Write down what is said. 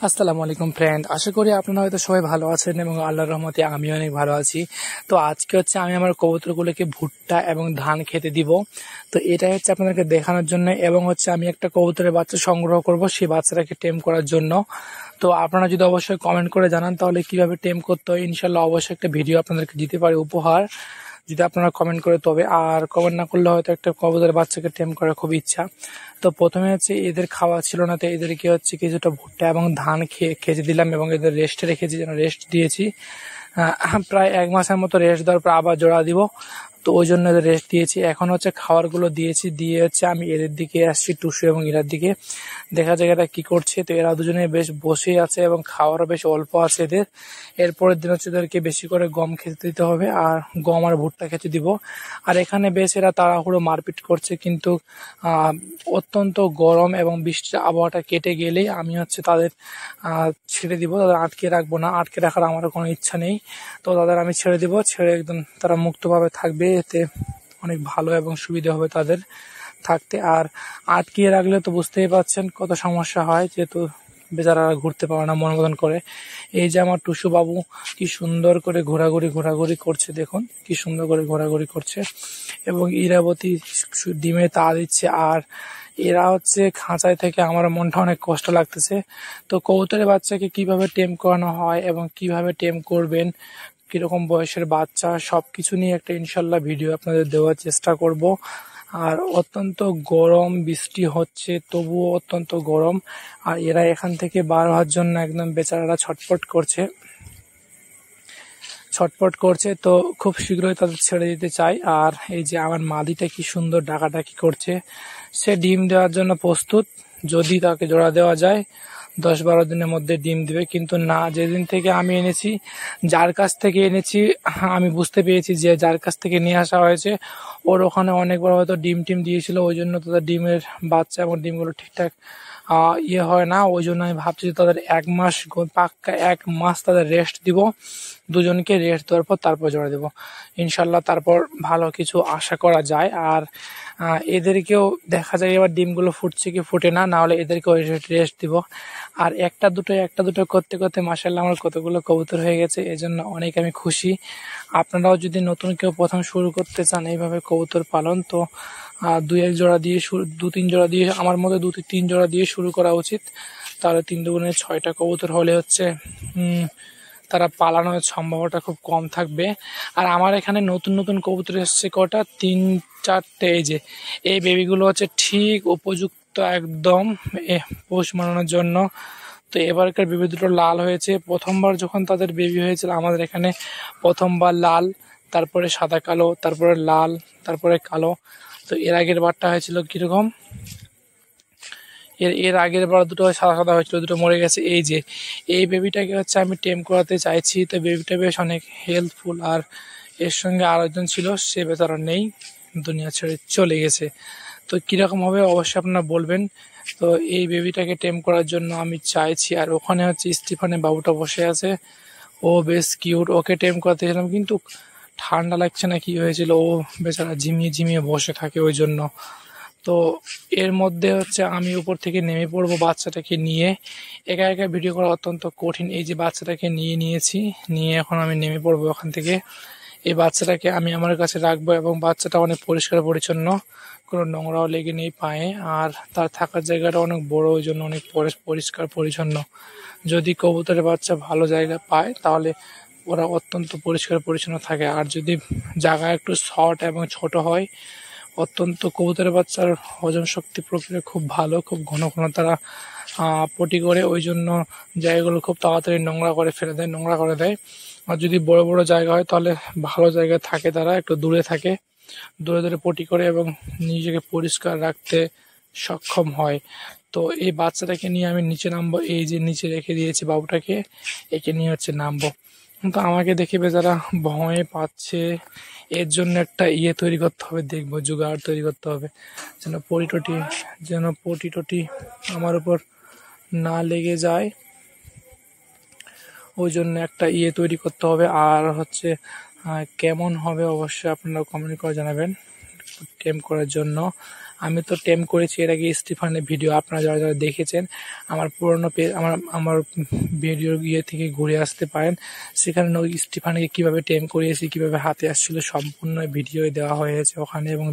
আসসালামু আলাইকুম ফ্রেন্ড, আশা করি আপনারা হয়তো সবাই ভালো আছেন এবং আল্লাহর রহমতে আমি অনেক ভালো আছি। তো আজকে আমি আমার কবুতরগুলোকে ভুট্টা এবং ধান খেতে দিব। তো এটাই আপনাদেরকে দেখানোর জন্য, এবং আমি একটা কবুতরের বাচ্চা সংগ্রহ করব সেই বাচ্চাটাকে টেম করার জন্য। তো আপনারা যদি অবশ্যই কমেন্ট করে জানান তাহলে কিভাবে টেম করতে হয়, ইনশাল্লাহ অবশ্যই একটা ভিডিও আপনাদেরকে দিতে পারি উপহার, যদি আপনারা কমেন্ট করে। তবে আর কমেন্ট না করলে হয়তো একটা কবুতরের বাচ্চাকে টেম করার খুব ইচ্ছা। তো প্রথমে এদের খাওয়া ছিল না, তো এদেরকে কিছুটা ভুট্টা এবং ধান খেতে দিলাম এবং এদের রেস্টে রেখেছি, যেন রেস্ট দিয়েছি। প্রায় 1 মাসের মতো রেস্ট দেওয়ার পর আবার জোড়া দিব, তো ওই জন্য এদের রেস্ট দিয়েছি। এখন খাবারগুলো দিয়েছি, দিয়ে আমি এদের দিকে আসছি, টুসু এবং এরার দিকে। দেখা যায় এরা কি করছে। তো এরা দুজনে বেশ বসেই আছে এবং খাওয়ারও বেশ অল্প আছে এদের। এরপরের দিন এদেরকে বেশি করে গম খেতে দিতে হবে, আর গম আর ভুট্টা খেতে দিব। আর এখানে বেশ এরা তাড়াহুড়ো মারপিট করছে, কিন্তু অত্যন্ত গরম এবং বৃষ্টির আবহাওয়াটা কেটে গেলেই আমি তাদের ছেড়ে দিব। তাদের আটকে রাখবো না, আটকে রাখার আমার কোনো ইচ্ছা নেই। তো তাদের আমি ছেড়ে দিব, ছেড়ে একদম তারা মুক্তভাবে থাকবে, এতে অনেক ভালো এবং সুবিধা হবে তাদের থাকতে। আর আটকিয়ে রাখলে তো বুঝতেই পারছেন কত সমস্যা হয়, যেহেতু বেচারারা ঘুরতে পারে না মন মতন করে। এই যে আমার টুসু বাবু কি সুন্দর করে ঘোরাঘুরি করছে, দেখুন কি সুন্দর করে ঘোরাঘুরি করছে। এবং ইরাবতী ডিমে তা দিচ্ছে, আর এরা খাঁচায় থেকে আমার মনটা অনেক কষ্ট লাগতেছে। তো কবুতরের বাচ্চাকে কিভাবে টেম করানো হয় এবং কিভাবে টেম করবেন, কিরকম বয়সের বাচ্চা, সবকিছু নিয়ে একটা ইনশাল্লাহ ভিডিও আপনাদের দেওয়ার চেষ্টা করব। আর অত্যন্ত গরম, বৃষ্টি হচ্ছে তবুও অত্যন্ত গরম, আর এরা এখান থেকে বার হওয়ার জন্য একদম বেচারারা ছটপট করছে। তো খুব শীঘ্রই তাদের ছেড়ে দিতে চাই। আর এই যে আমার মাদিটা কি সুন্দর ডাকাডাকি করছে, সে ডিম দেওয়ার জন্য প্রস্তুত। যদি তাকে জোড়া দেওয়া যায় 10-12 দিনের মধ্যে ডিম দিবে, কিন্তু না, যেদিন থেকে আমি এনেছি, যার কাছ থেকে এনেছি, আমি বুঝতে পেরেছি যে যার কাছ থেকে নিয়ে আসা হয়েছে ওর ওখানে অনেকবার হয়তো ডিম দিয়েছিল, ওই জন্য তাদের ডিমের বাচ্চা এবং ডিমগুলো ঠিকঠাক হয় না। ওই জন্য আমি ভাবছি তাদের 1 মাস, পাক্কা 1 মাস তাদের রেস্ট দিব, দুজনকে রেস্ট দেওয়ার পর তারপর জোড়া দেবো ইনশাল্লাহ। তারপর ভালো কিছু আশা করা যায়। আর এদেরকেও দেখা যায় এবার ডিমগুলো ফুটছে কি ফুটে না, হলে এদেরকেও রেস্ট দিব। আর একটা দুটো করতে করতে মাশাআল্লাহ আমার কতগুলো কবুতর হয়ে গেছে, এজন্য অনেক আমি খুশি। আপনারাও যদি নতুন কেউ প্রথম শুরু করতে চান এইভাবে কবুতর পালন, তো 2-1 জোড়া দিয়ে 2-3 জোড়া দিয়ে, আমার মতে 2-3 জোড়া দিয়ে শুরু করা উচিত। তাহলে 3 দুগুণে 6টা কবুতর হলে তারা পালানোর সম্ভাবনাটা খুব কম থাকবে। আর আমার এখানে নতুন কবুতর এসছে কটা, 3-4টে। এই যে এই বেবিগুলো ঠিক উপযুক্ত একদম পোষ মানানোর জন্য। তো এবারকার বেবি দুটো লাল হয়েছে। প্রথমবার যখন তাদের বেবি হয়েছিল আমাদের এখানে, প্রথমবার লাল, তারপরে সাদা কালো, তারপরে লাল, তারপরে কালো। তো এর আগের বারটা হয়েছিল কিরকম, এর আগের বার দুটো সাদা হয়েছিল, দুটো মরে গেছে। এই যে এই বেবিটাকে আমি টেম করাতে চাইছি। তো বেবিটা বেশ অনেক হেল্পফুল, আর এর সঙ্গে আরেকজন ছিল, সে বেচারা নেই, দুনিয়া ছেড়ে চলে গেছে। তো কিরকম হবে অবশ্যই আপনারা বলবেন। তো এই বেবিটাকে টেম করার জন্য আমি চাইছি। আর ওখানে স্টিফানে বাবুটা বসে আছে, ও বেশ কিউট, ওকে টেম করাতে ছিলাম, কিন্তু ঠান্ডা লাগছে না কি হয়েছিল, ও বেচারা ঝিমিয়ে বসে থাকে, ওই জন্য। তো এর মধ্যে আমি উপর থেকে নেমে পড়বো বাচ্চাটাকে নিয়ে। একা একা ভিডিও করা অত্যন্ত কঠিন। এই যে বাচ্চাটাকে নিয়েছি, নিয়ে এখন আমি নেমে পড়বো ওখান থেকে। এই বাচ্চাটাকে আমি আমার কাছে রাখবো, এবং বাচ্চাটা অনেক পরিষ্কার পরিচ্ছন্ন, কোনো নোংরাও লেগে নেই পায়ে। আর তার থাকার জায়গাটা অনেক বড়, ওই জন্য অনেক পরিষ্কার পরিচ্ছন্ন। যদি কবুতরের বাচ্চা ভালো জায়গা পায় তাহলে ওরা অত্যন্ত পরিষ্কার পরিচ্ছন্ন থাকে। আর যদি জায়গা একটু শর্ট এবং ছোট হয়, অত্যন্ত কবুতরের বাচ্চার হজম শক্তি প্রক্রিয়া খুব ভালো, খুব ঘন তারা পটি করে, ওই জন্য জায়গাগুলো খুব তাড়াতাড়ি নোংরা করে দেয়। আর যদি বড় জায়গা হয় তাহলে ভালো জায়গায় থাকে, তারা একটু দূরে থাকে, দূরে পটি করে এবং নিজেকে পরিষ্কার রাখতে সক্ষম হয়। তো এই বাচ্চাটাকে নিয়ে আমি নিচে নামবো, এই যে নিচে রেখে দিয়েছি বাবুটাকে, একে নিয়ে নামবো। তো আমাকে দেখে বেচারা ভয় পাচ্ছে, এর জন্য একটা তৈরি করতে হবে, দেখবো জোগাড় তৈরি করতে হবে, যেন পটি টটি আমার উপর না লেগে যায়, ওই জন্য একটা তৈরি করতে হবে। আর কেমন হবে অবশ্যই আপনারা কমেন্ট করে জানাবেন টেম করার জন্য। আমি তো টেম করেছি এর আগে স্টিফানের ভিডিও, আপনারা যারা যারা দেখেছেন আমার পুরনো আমার ভিডিও থেকে ঘুরে আসতে পারেন। সেখানে ওই স্টিফানকে কিভাবে টেম করিয়েছি, কিভাবে হাতে আসছিল সম্পূর্ণ ভিডিও দেওয়া হয়েছে ওখানে এবং